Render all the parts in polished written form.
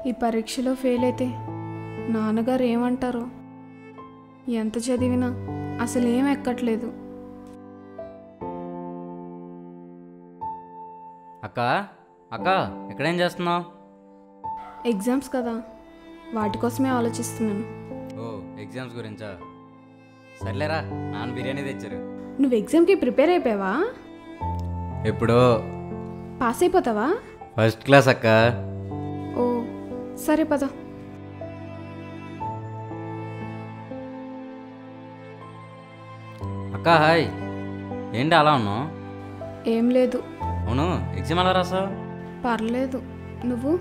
ఈ పరీక్షలో ఫెయిల్ అయితే నాన్నగారు ఏమంటారో. ఎంత చదివినా అసలు ఏం ఎక్కట్లేదు. అక్క అక్క ఎక్కడేం చేస్తున్నావు? ఎగ్జామ్స్ కదా, వాటి కోసమే ఆలోచిస్తున్నాను. ఓ ఎగ్జామ్స్ గురించా? సర్లేరా, నాన్న బిర్యానీ తెచ్చారు. నువ్వు ఎగ్జామ్కి ప్రిపేర్ అయిపోయావా? ఎప్పుడో. పాస్ అయిపోతావా? ఫస్ట్ క్లాస్ అక్క. ఓ సరే పద. అక్క హాయ్, ఏంటి అలా ఉన్నావు? ఏం లేదు. అవును, ఎగ్జామ్ ఎలా రాసావు? పర్లేదు. నువ్వు?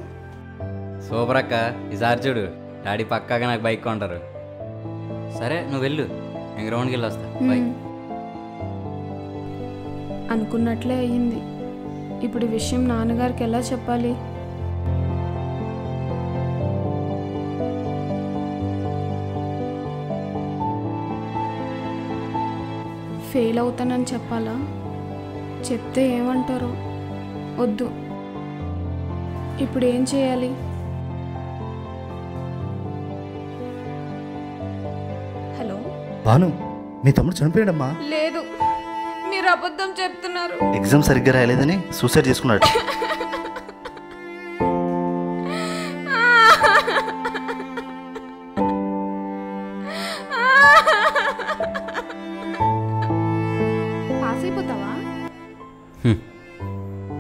సూపర్ అక్క. ఈసారి చూడు, డాడీ పక్కాగా నాకు బైక్ కొంటారు. సరే నువ్వు వెళ్ళు, నేను గ్రౌండ్కి వెళ్ళి వస్తా. బై. అనుకున్నట్లే అయ్యింది. ఇప్పుడు ఈ విషయం నాన్నగారికి ఎలా చెప్పాలి? ఫెయిల్ అవుతానని చెప్పాలా? చెప్తే ఏమంటారో. వద్దు. ఇప్పుడు ఏం చేయాలి? హలో భాను, మీ తమ్ముడు చనిపోయాడమ్మా. లేదు, మీరు అబద్ధం చెప్తున్నారు. ఎగ్జామ్ సరిగ్గా రాయలేదని సూసైడ్ చేసుకున్నాడు. పాస్ అయిపోతావా?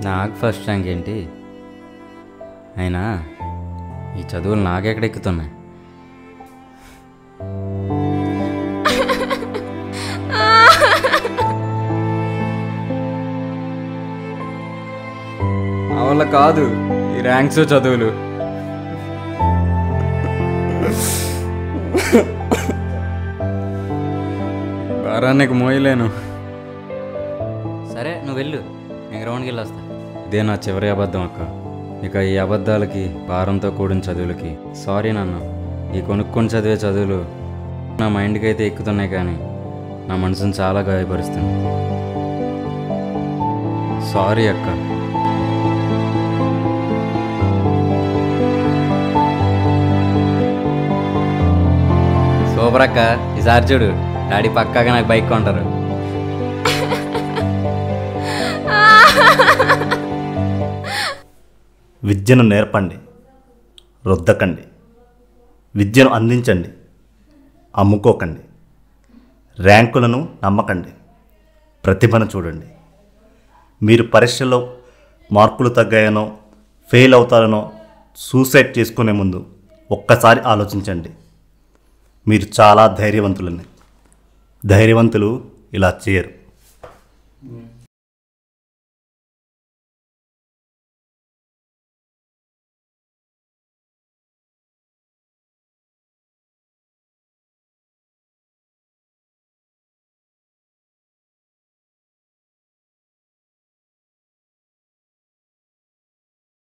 నాకు ఫస్ట్ ర్యాంక్ ఏంటి? అయినా ఈ చదువులు నాకెక్కడెక్కుతున్నాయి? నా వల్ల కాదు ఈ ర్యాంక్స్ చదువులు. భారానికి మోయలేను. సరే నువ్వు వెళ్ళు, నేను గ్రౌండ్కి వెళ్ళి వస్తా. ఇదే నా చివరి అబద్ధం అక్క. ఇక ఈ అబద్ధాలకి, భారంతో కూడిన చదువులకి సారీ నాన్న. ఈ కొనుక్కొని చదివే చదువులు నా మైండ్కి అయితే ఎక్కుతున్నాయి, కానీ నా మనసును చాలా గాయపరుస్తుంది. సారీ అక్క. సూపర్ అక్క. ఈసారి చూడు, డాడీ పక్కాగా నాకు బైక్ కొంటారు. విద్యను నేర్పండి, రుద్దకండి. విద్యను అందించండి, అమ్ముకోకండి. ర్యాంకులను నమ్మకండి, ప్రతిభను చూడండి. మీరు పరీక్షల్లో మార్కులు తగ్గాయనో, ఫెయిల్ అవుతారనో సూసైడ్ చేసుకునే ముందు ఒక్కసారి ఆలోచించండి. మీరు చాలా ధైర్యవంతులని. ధైర్యవంతులు ఇలా చేయరు.